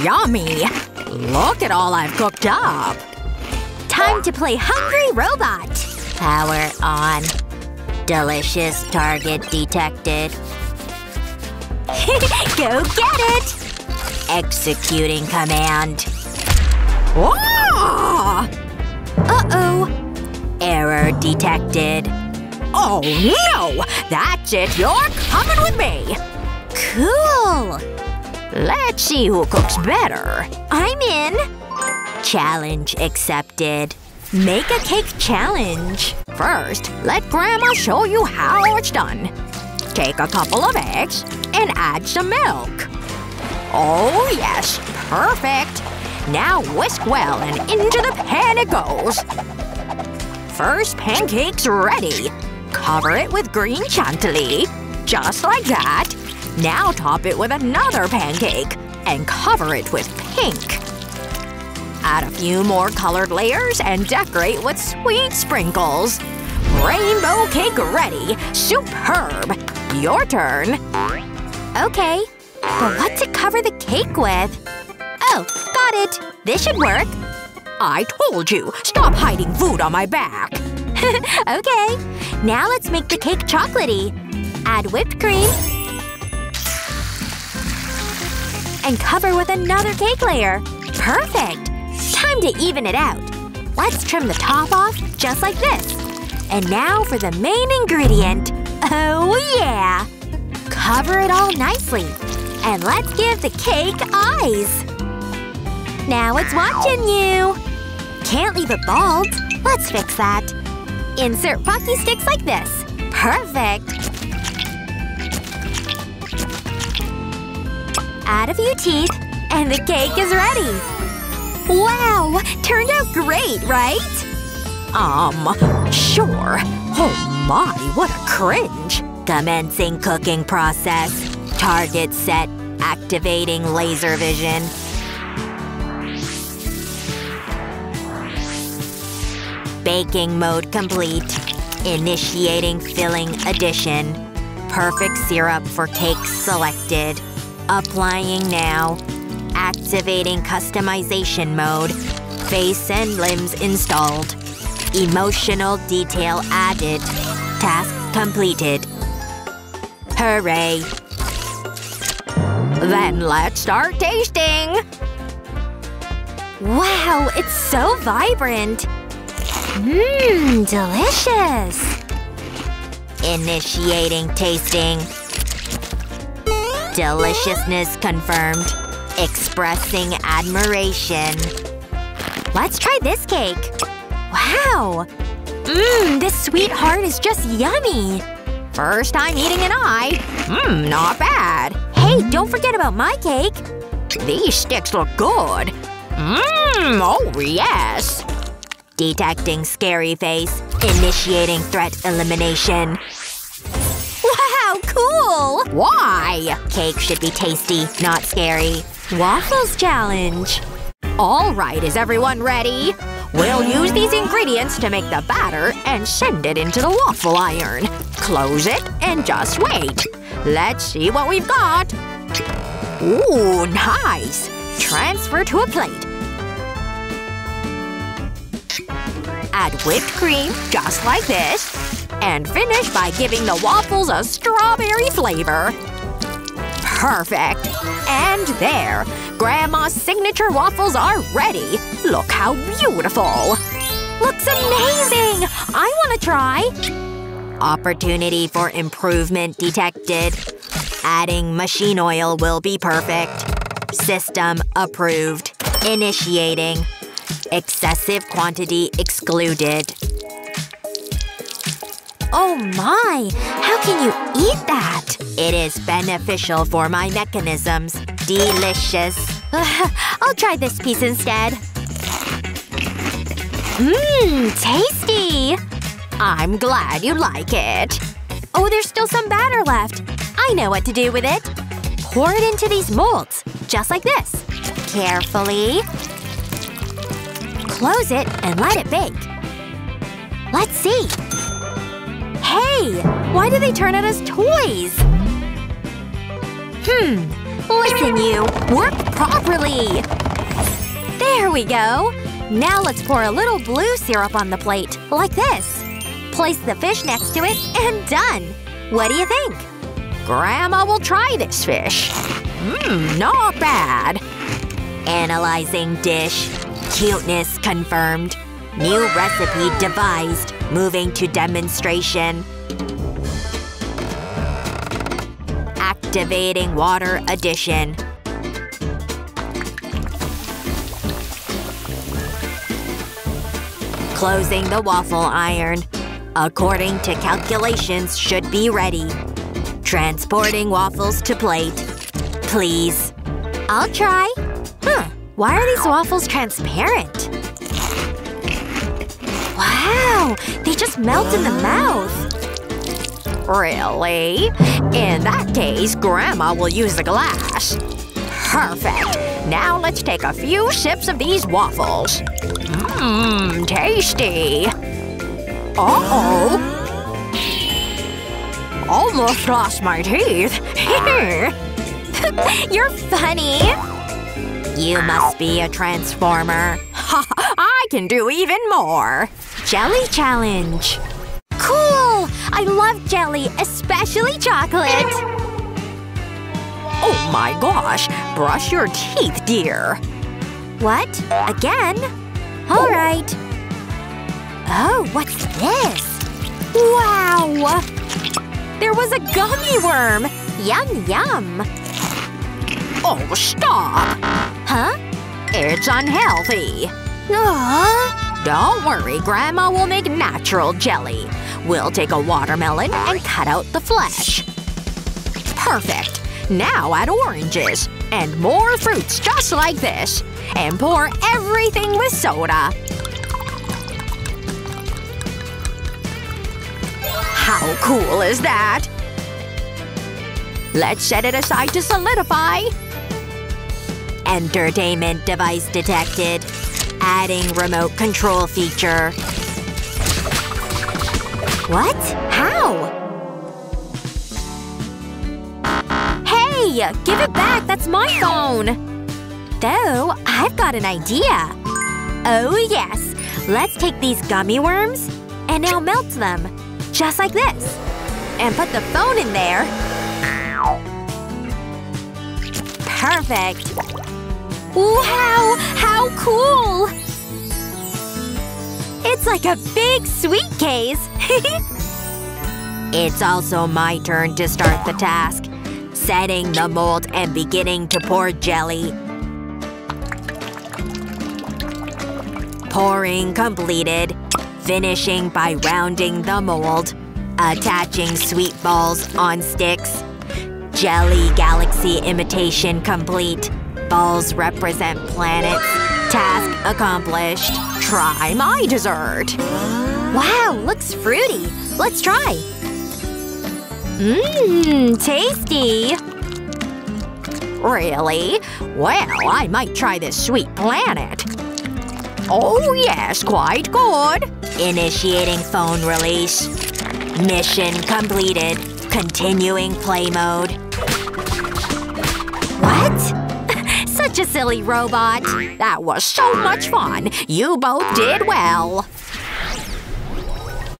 Yummy! Look at all I've cooked up! Time to play Hungry Robot! Power on. Delicious target detected. Go get it! Executing command. Whoa! Uh-oh. Error detected. Oh no! That's it! You're coming with me! Cool! Let's see who cooks better. I'm in! Challenge accepted. Make a cake challenge. First, let Grandma show you how it's done. Take a couple of eggs and add some milk. Oh yes, perfect! Now whisk well and into the pan it goes. First pancake's ready. Cover it with green chantilly. Just like that. Now top it with another pancake. And cover it with pink. Add a few more colored layers and decorate with sweet sprinkles. Rainbow cake ready! Superb! Your turn. Okay. But what to cover the cake with? Oh, got it! This should work. I told you! Stop hiding food on my back! Okay. Now let's make the cake chocolatey. Add whipped cream. And cover with another cake layer. Perfect! Time to even it out. Let's trim the top off just like this. And now for the main ingredient. Oh yeah! Cover it all nicely. And let's give the cake eyes. Now it's watching you. Can't leave it bald. Let's fix that. Insert pocky sticks like this. Perfect. Add a few teeth, and the cake is ready. Wow! Turned out great, right? Sure. Oh my, what a cringe. Commencing cooking process. Target set. Activating laser vision. Baking mode complete. Initiating filling addition. Perfect syrup for cake selected. Applying now. Activating customization mode. Face and limbs installed. Emotional detail added. Task completed. Hooray! Then let's start tasting! Wow, it's so vibrant! Mmm, delicious! Initiating tasting. Deliciousness confirmed. Expressing admiration. Let's try this cake. Wow! Mmm, this sweetheart is just yummy! First time eating an eye. Not bad. Hey, don't forget about my cake! These sticks look good. Oh yes! Detecting scary face. Initiating threat elimination. Wow, cool! Why? Cake should be tasty, not scary. Waffles challenge. Alright, is everyone ready? We'll use these ingredients to make the batter and send it into the waffle iron. Close it and just wait. Let's see what we've got. Ooh, nice! Transfer to a plate. Add whipped cream, just like this. And finish by giving the waffles a strawberry flavor. Perfect! And there! Grandma's signature waffles are ready! Look how beautiful! Looks amazing! I wanna try! Opportunity for improvement detected. Adding machine oil will be perfect. System approved. Initiating. Excessive quantity excluded. Oh my! How can you eat that? It is beneficial for my mechanisms. Delicious. I'll try this piece instead. Mmm, tasty! I'm glad you like it. Oh, there's still some batter left. I know what to do with it. Pour it into these molds. Just like this. Carefully. Close it and let it bake. Let's see. Hey! Why do they turn out as toys? Listen, you. Work properly. There we go. Now let's pour a little blue syrup on the plate, like this. Place the fish next to it, and done. What do you think? Grandma will try this fish. Not bad. Analyzing dish. Cuteness confirmed. New recipe devised. Moving to demonstration. Activating water addition. Closing the waffle iron. According to calculations, should be ready. Transporting waffles to plate. Please. I'll try. Why are these waffles transparent? Wow! They just melt in the mouth. Really? In that case, Grandma will use the glass. Perfect. Now let's take a few sips of these waffles. Tasty. Uh-oh. Almost lost my teeth. You're funny. You must be a transformer. I can do even more. Jelly challenge. Cool! I love jelly, especially chocolate. Oh my gosh. Brush your teeth, dear. What? Again? Alright. Oh, what's this? Wow! There was a gummy worm! Yum yum! Oh, stop! Huh? It's unhealthy. Aww. Don't worry, Grandma will make natural jelly. We'll take a watermelon and cut out the flesh. Perfect. Now add oranges. And more fruits just like this. And pour everything with soda. How cool is that? Let's set it aside to solidify. Entertainment device detected. Adding remote control feature. What? How? Hey! Give it back! That's my phone! Though, I've got an idea. Oh yes! Let's take these gummy worms and now melt them. Just like this. And put the phone in there. Perfect! Wow! How cool! It's like a big sweet case! It's also my turn to start the task. Setting the mold and beginning to pour jelly. Pouring completed. Finishing by rounding the mold. Attaching sweet balls on sticks. Jelly galaxy imitation complete. Balls represent planets. Task accomplished. Try my dessert. Wow, looks fruity. Let's try. Tasty. Really? Well, I might try this sweet planet. Oh yes, quite good. Initiating phone release. Mission completed. Continuing play mode. What? Such a silly robot. That was so much fun. You both did well.